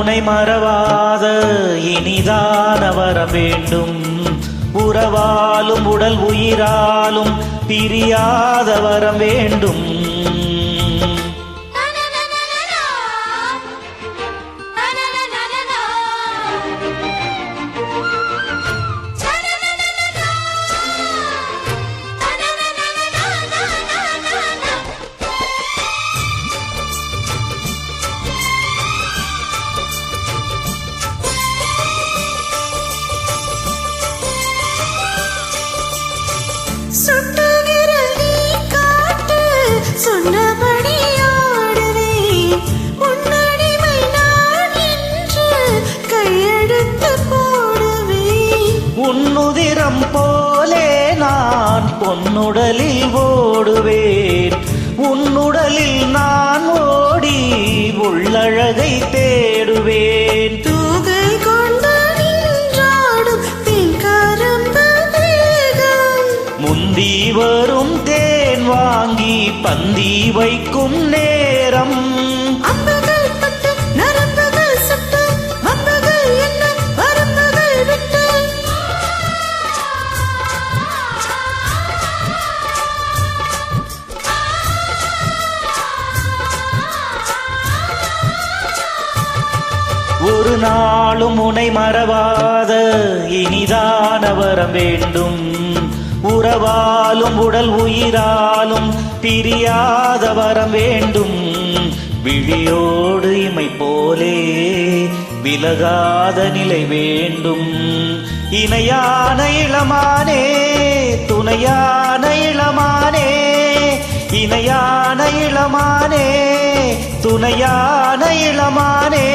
உனை மறவாத இனிதான வர வேண்டும். உறவாலும் உடல் உயிராலும் பிரியாத வரம் வேண்டும். சொன்னபடி ஆடுவே உன்னடிமை நான் என்று கையெடுத்து போடுவே. உன்னுதிரம் போலே நான் பொன்னுடலில் ஓடுவேன். உன்னுடலில் நான் ஓடி உள்ளழகை தேடுவேன். தூகை கொண்டு நின்றாடும் பின்கரம்பு வேகம் முந்தி வரும் தேன் வாங்கி பந்தி வைக்கும் நேரம். அம்புகள் பட்டு நரம்புகள் சுட்டு அம்புகள் என்ன வரம்புகள் விட்டு. ஒரு நாளும் உனை மறவாத இனிதான வரம் வேண்டும். உறவாலும் உடல் உயிராலும் பிரியாத வரம் வேண்டும். விழியோடு இமை போலே விலகாத நிலை வேண்டும். இணையான இளமானே துணையான இளமானே, இணையான இளமானே துணையான இளமானே.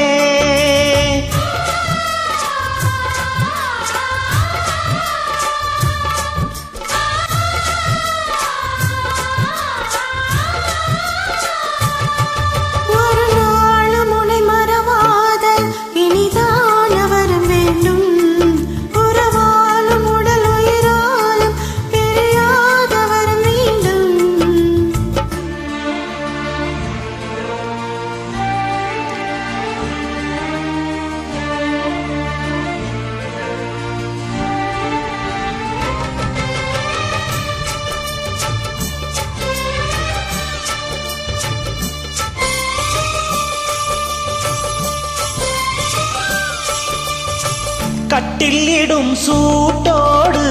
கட்டில் இடும் சூட்டோடு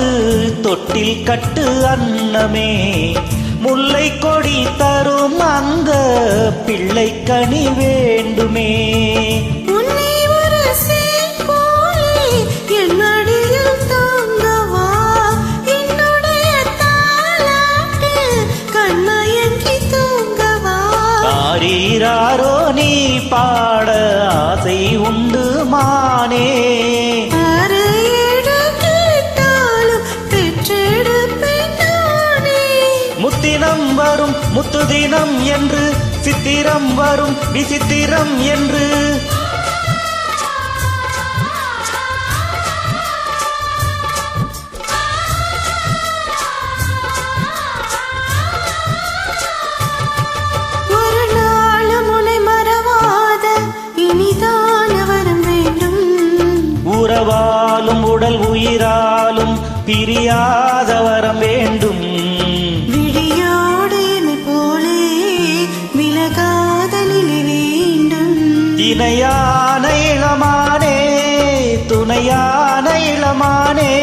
தொட்டில் கட்டு அன்னமே. முல்லை கொடி தரும் அந்த பிள்ளை கனி வேண்டுமே. உன்னை ஒரு சேய் போலே என் மடியில் தூங்கவா. என்னுடைய தாலாட்டு கண்மயங்கி தூங்கவா. ஆரீராரோ நீ பாட ஆசை உண்டு மானே. முத்தினம் வரும் முத்து தினம் என்று சித்திரம் வரும் விசித்திரம் என்று. ஒரு நாளும் உன்னை மறவாத இனிதான வரம் வேண்டும். உறவாலும் உடல் உயிராலும் பிரியாத வரம் வேண்டும். இணையான இளமானே துணையான இளமானே.